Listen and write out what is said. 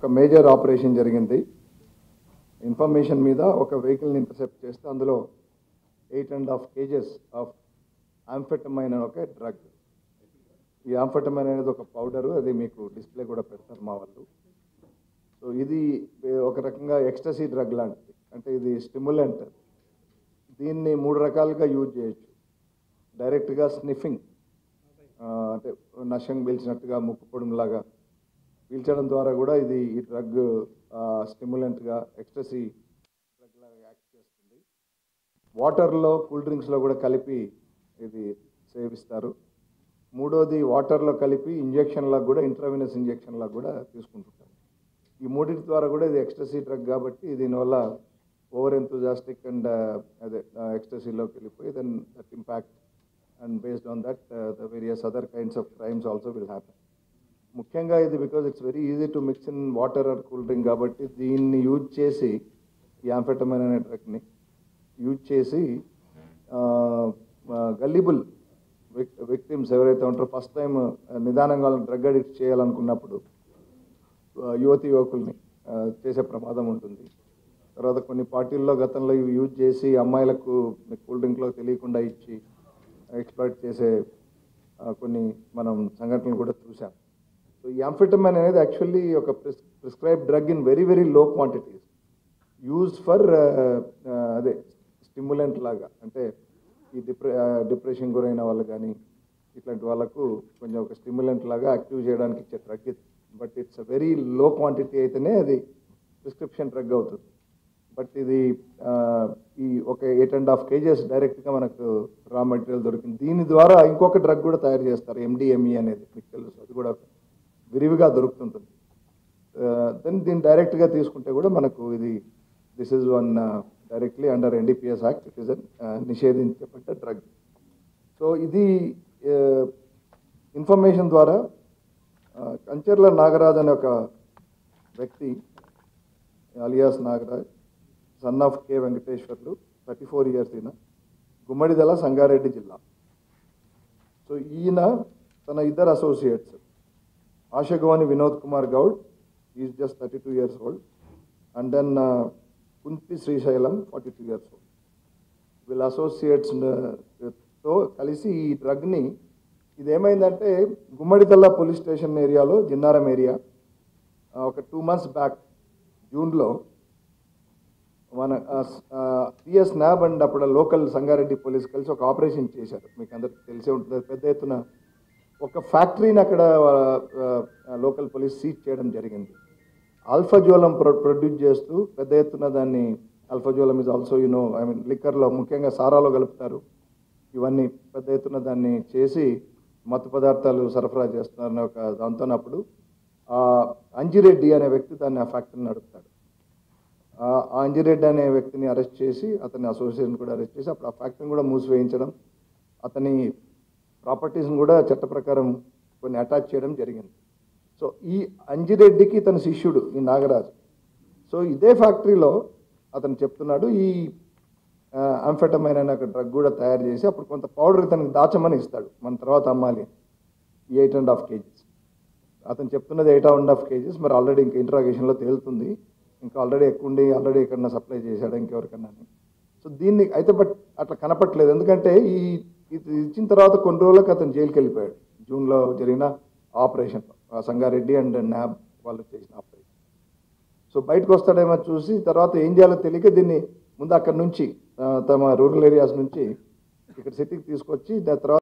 ఒక major operation జరిగింది. Information మీద ఒక వెహికల్ని ఇంటర్సెప్ట్ చేస్తే అందులో 8.5 kgs ఆఫ్ ఆంఫెటమైన్ అనే ఒక డ్రగ్. ఈ ఆంఫెటమైన్ అనేది ఒక పౌడరు, అది మీకు డిస్ప్లే కూడా పెడతారు మా వాళ్ళు. సో ఇది ఒక రకంగా ఎక్స్టసీ డ్రగ్ లాంటిది, అంటే ఇది స్టిమ్యులెంట్. దీన్ని 3 రకాలుగా యూజ్ చేయొచ్చు. డైరెక్ట్గా స్నిఫింగ్, అంటే నషం పీల్చినట్టుగా ముక్కు పొడుములాగా పీల్చడం ద్వారా కూడా ఇది ఈ డ్రగ్ స్టిమ్యులెంట్గా ఎక్స్టసీ డ్రగ్ లాగా యాక్ట్ చేస్తుంది. వాటర్లో, కూల్ డ్రింక్స్లో కూడా కలిపి ఇది సేవిస్తారు. మూడోది వాటర్లో కలిపి ఇంజెక్షన్లకు కూడా, ఇంట్రావినస్ ఇంజెక్షన్లకు కూడా తీసుకుంటుంటారు. ఈ మూడింటి ద్వారా కూడా ఇది ఎక్స్టసీ డ్రగ్ కాబట్టి దీనివల్ల ఓవర్ ఎంతూజాస్టిక్ అండ్ అదే ఎక్స్టసీలోకి వెళ్ళిపోయి then that impact and based on that the various other kinds of crimes also will happen. ముఖ్యంగా ఇది because it's very easy to mix in water or cool drink కాబట్టి దీన్ని use చేసి, ఈ ఆంఫెటమైన్ అనే డ్రగ్ని యూజ్ చేసి గల్లిబుల్ విక్టిమ్స్ ఎవరైతే ఉంటారో, ఫస్ట్ టైం నిదానంగా వాళ్ళని డ్రగ్ అడిక్ట్ చేయాలనుకున్నప్పుడు యువతి యువకుల్ని చేసే ప్రమాదం ఉంటుంది. తర్వాత కొన్ని పార్టీల్లో గతంలో ఇవి యూజ్ చేసి అమ్మాయిలకు కూల్ డ్రింక్లో తెలియకుండా ఇచ్చి ఎక్స్ప్లాయిట్ చేసే కొన్ని మనం సంఘటనలు కూడా చూసాం. సో ఈ ఆంఫెటమైన్ అనేది యాక్చువల్లీ ఒక prescribe drug in very very low quantities, use for అదే స్టిమ్యులెంట్ లాగా, అంటే ఈ డిప్రెషన్ గురైన వాళ్ళు కానీ ఇట్లాంటి వాళ్ళకు కొంచెం ఒక స్టిమ్యులెంట్ లాగా యాక్టివ్ చేయడానికి ఇచ్చే డ్రగ్ ఇది. But it's a very low quantity అయితేనే అది ప్రిస్క్రిప్షన్ డ్రగ్ అవుతుంది. బట్ ఇది ఈ ఒక 8.5 kgs డైరెక్ట్గా మనకు రా మెటీరియల్ దొరికింది. దీని ద్వారా ఇంకొక డ్రగ్ కూడా తయారు చేస్తారు, MDME అనేది, మీకు తెలుసు, అది కూడా విరివిగా దొరుకుతుంటుంది. దెన్ దీన్ని డైరెక్ట్గా తీసుకుంటే కూడా మనకు ఇది this is one directly under NDPS act, it is నిషేధించబడ్డ డ్రగ్. సో ఇది ఇన్ఫర్మేషన్ ద్వారా కంచెర్ల నాగరాజ్ అనే ఒక వ్యక్తి, alias Nagaraj, son of K Venkateswarlu, 34 years, ఈయన గుమ్మడిదల, సంగారెడ్డి జిల్లా. సో ఈయన తన ఇద్దరు associates, Ashagoni Vinod Kumar Goud, is just 32 years old, and then Kunti Srisailam, 42 years old. వీళ్ళ అసోసియేట్స్తో కలిసి ఈ డ్రగ్ని, ఇదేమైందంటే గుమ్మడిదల పోలీస్ స్టేషన్ ఏరియాలో, జిన్నారం ఏరియా, ఒక 2 months బ్యాక్ జూన్లో మన PS న్యాబ్ అండ్ అప్పుడు లోకల్ సంగారెడ్డి పోలీస్ కలిసి ఒక ఆపరేషన్ చేశారు. మీకు అందరికి తెలిసే ఉంటుంది. పెద్ద ఎత్తున ఒక ఫ్యాక్టరీని అక్కడ లోకల్ పోలీస్ సీజ్ చేయడం జరిగింది. ఆల్ఫాజోలం ప్రొడ్యూస్ చేస్తూ పెద్ద ఎత్తున దాన్ని, alprazolam is also I mean లిక్కర్లో, ముఖ్యంగా సారాలో కలుపుతారు. ఇవన్నీ పెద్ద ఎత్తున దాన్ని చేసి మత్తు పదార్థాలు సరఫరా చేస్తున్నారని ఒక దాంతోనప్పుడు అంజిరెడ్డి అనే వ్యక్తి దాన్ని ఆ ఫ్యాక్టరీని నడుపుతాడు. ఆ అంజిరెడ్డి అనే వ్యక్తిని అరెస్ట్ చేసి, అతని అసోసియేషన్ కూడా అరెస్ట్ చేసి అప్పుడు ఆ ఫ్యాక్టరీని కూడా మూసివేయించడం, అతని ప్రాపర్టీస్ని కూడా చట్ట ప్రకారం కొన్ని అటాచ్ చేయడం జరిగింది. సో ఈ అంజిరెడ్డికి తన శిష్యుడు ఈ నాగరాజు, సో ఇదే ఫ్యాక్టరీలో అతను చెప్తున్నాడు ఈ ఆంఫెటమైన్ అనే ఒక డ్రగ్ కూడా తయారు చేసి అప్పుడు కొంత పౌడర్ తనకి దాచమని ఇస్తాడు, మన తర్వాత అమ్మాలి. ఈ 8.5 kgs అతను చెప్తున్నది 8.5 kgs. మరి ఆల్రెడీ ఇంకా ఇంట్రాగేషన్లో తేలుతుంది, ఇంకా ఆల్రెడీ ఎక్కువ ఉండి ఆల్రెడీ ఎక్కడన్నా సప్లై చేశాడు ఇంకెవరికన్నా. సో దీన్ని అయితే బట్ అట్లా కనపట్లేదు, ఎందుకంటే ఇది ఇచ్చిన తర్వాత కొన్ని రోజులకు అతను జైలుకి వెళ్ళిపోయాడు. జూన్లో జరిగిన ఆపరేషన్, సంగారెడ్డి అండ్ న్యాబ్ వాళ్ళు చేసిన ఆపరేషన్. సో బయటకు వస్తాడేమో చూసి తర్వాత ఏం చేయాలో తెలియక దీన్ని ముందు అక్కడ నుంచి తమ రూరల్ ఏరియాస్ నుంచి ఇక్కడ సిటీకి తీసుకొచ్చి, దాని తర్వాత